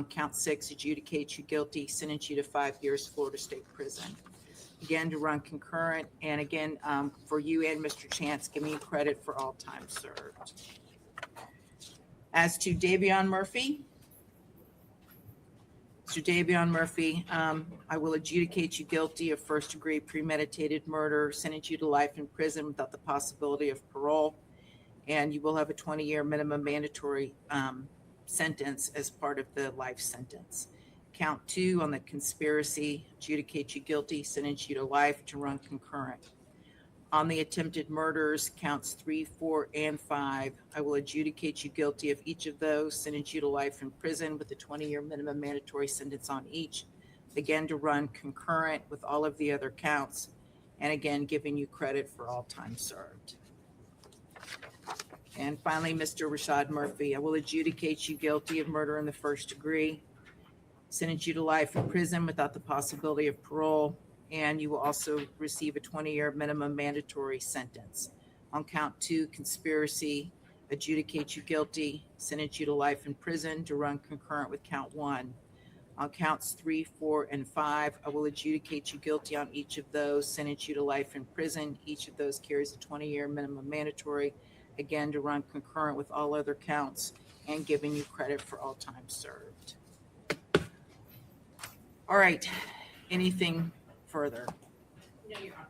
count 6, adjudicate you guilty, sentence you to 5 years Florida State Prison. Again, to run concurrent, and again, for you and Mr. Chance, give me credit for all time served. As to Davion Murphy, Mr. Davion Murphy, I will adjudicate you guilty of first-degree premeditated murder, sentence you to life in prison without the possibility of parole, and you will have a 20-year minimum mandatory sentence as part of the life sentence. Count 2 on the conspiracy, adjudicate you guilty, sentence you to life to run concurrent. On the attempted murders, counts 3, 4, and 5, I will adjudicate you guilty of each of those, sentence you to life in prison with a 20-year minimum mandatory sentence on each, again to run concurrent with all of the other counts, and again giving you credit for all time served. And finally, Mr. Rashad Murphy, I will adjudicate you guilty of murder in the first degree, sentence you to life in prison without the possibility of parole, and you will also receive a 20-year minimum mandatory sentence. On count 2, conspiracy, adjudicate you guilty, sentence you to life in prison to run concurrent with count 1. On counts 3, 4, and 5, I will adjudicate you guilty on each of those, sentence you to life in prison. Each of those carries a 20-year minimum mandatory, again to run concurrent with all other counts, and giving you credit for all time served. All right, anything further? No, Your Honor.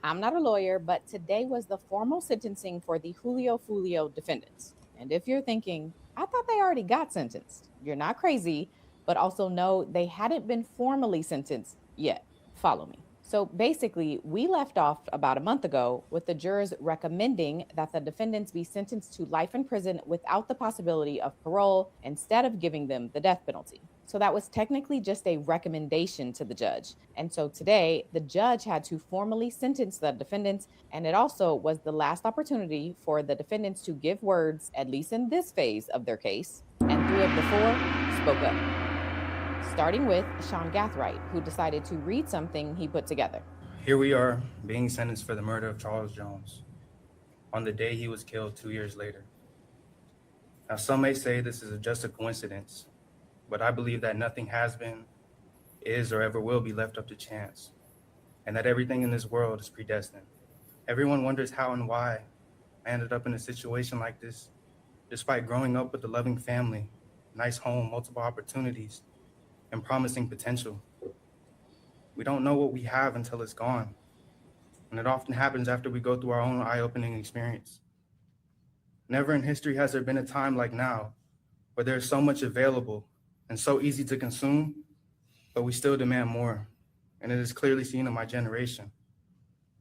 I'm not a lawyer, but today was the formal sentencing for the Julio Foolio defendants. And if you're thinking, I thought they already got sentenced, you're not crazy, but also know they hadn't been formally sentenced yet. Follow me. So basically, we left off about a month ago with the jurors recommending that the defendants be sentenced to life in prison without the possibility of parole instead of giving them the death penalty. So that was technically just a recommendation to the judge. And so today, the judge had to formally sentence the defendants, and it also was the last opportunity for the defendants to give words, at least in this phase of their case, and 3 of the 4 spoke up. Starting with Sean Gathright, who decided to read something he put together. Here we are, being sentenced for the murder of Charles Jones on the day he was killed 2 years later. Now, some may say this is just a coincidence, but I believe that nothing has been, is, or ever will be left up to chance, and that everything in this world is predestined. Everyone wonders how and why I ended up in a situation like this, despite growing up with a loving family, nice home, multiple opportunities, and promising potential. We don't know what we have until it's gone, and it often happens after we go through our own eye-opening experience. Never in history has there been a time like now, where there's so much available and so easy to consume, but we still demand more, and it is clearly seen in my generation.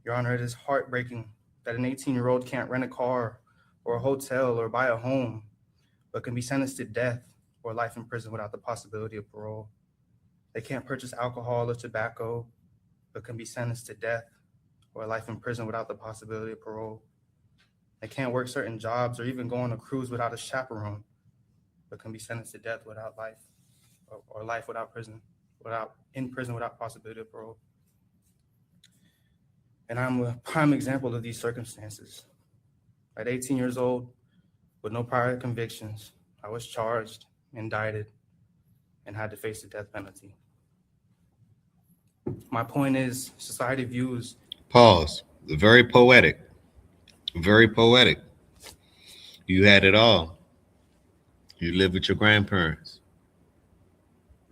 Your Honor, it is heartbreaking that an 18-year-old can't rent a car or a hotel or buy a home, but can be sentenced to death or life in prison without the possibility of parole. They can't purchase alcohol or tobacco, but can be sentenced to death or life in prison without the possibility of parole. They can't work certain jobs or even go on a cruise without a chaperone, but can be sentenced to death without life, or life without prison, in prison without possibility of parole. And I'm a prime example of these circumstances. At 18 years old, with no prior convictions, I was charged, indicted, and had to face the death penalty. My point is, society views... Pause. Very poetic. Very poetic. You had it all. You lived with your grandparents.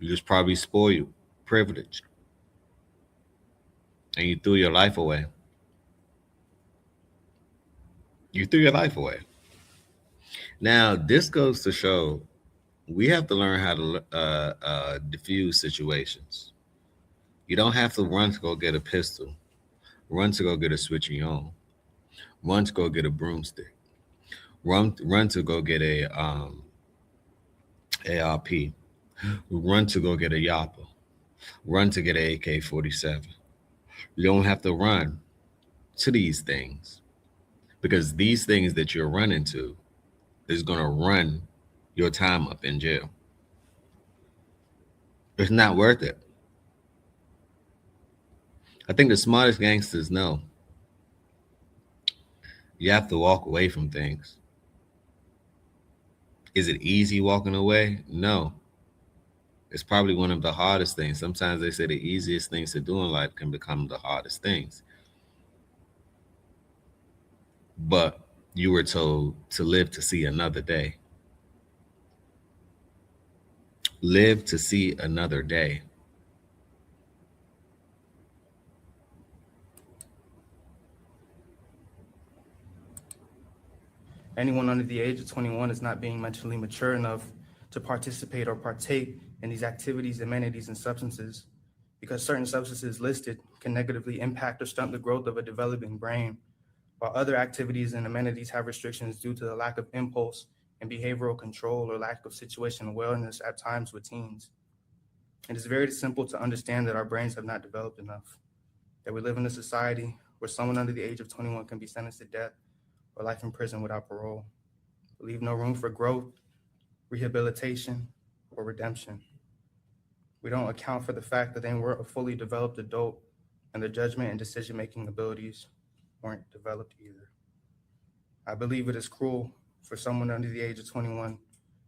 You was probably spoiled, privileged. And you threw your life away. You threw your life away. Now, this goes to show we have to learn how to diffuse situations. You don't have to run to go get a pistol, run to go get a switch of your own, run to go get a broomstick, run to go get a ARP, run to go get a Yappa, run to get a AK-47. You don't have to run to these things, because these things that you're running to is going to run your time up in jail. It's not worth it. I think the smartest gangsters know you have to walk away from things. Is it easy walking away? No. It's probably one of the hardest things. Sometimes they say the easiest things to do in life can become the hardest things. But you were told to live to see another day. Live to see another day. Anyone under the age of 21 is not being mentally mature enough to participate or partake in these activities, amenities, and substances, because certain substances listed can negatively impact or stunt the growth of a developing brain, while other activities and amenities have restrictions due to the lack of impulse and behavioral control or lack of situational awareness at times with teens. It is very simple to understand that our brains have not developed enough, that we live in a society where someone under the age of 21 can be sentenced to death or life in prison without parole. We leave no room for growth, rehabilitation, or redemption. We don't account for the fact that they weren't a fully developed adult and their judgment and decision-making abilities weren't developed either. I believe it is cruel for someone under the age of 21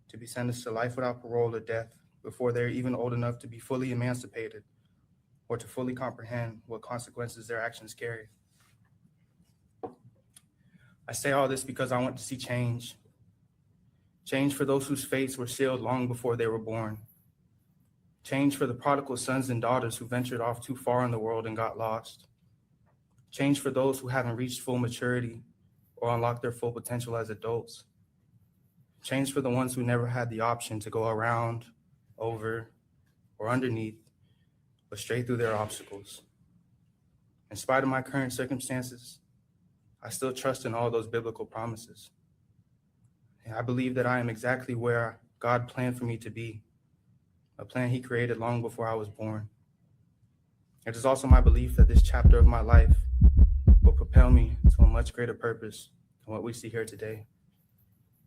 to be sentenced to life without parole or death before they're even old enough to be fully emancipated or to fully comprehend what consequences their actions carry. I say all this because I want to see change. Change for those whose fates were sealed long before they were born. Change for the prodigal sons and daughters who ventured off too far in the world and got lost. Change for those who haven't reached full maturity or unlocked their full potential as adults. Change for the ones who never had the option to go around, over, or underneath, but straight through their obstacles. In spite of my current circumstances, I still trust in all those biblical promises. And I believe that I am exactly where God planned for me to be, a plan He created long before I was born. It is also my belief that this chapter of my life will propel me to a much greater purpose than what we see here today,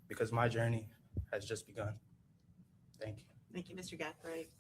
because my journey has just begun. Thank you. Thank you, Mr. Gathright.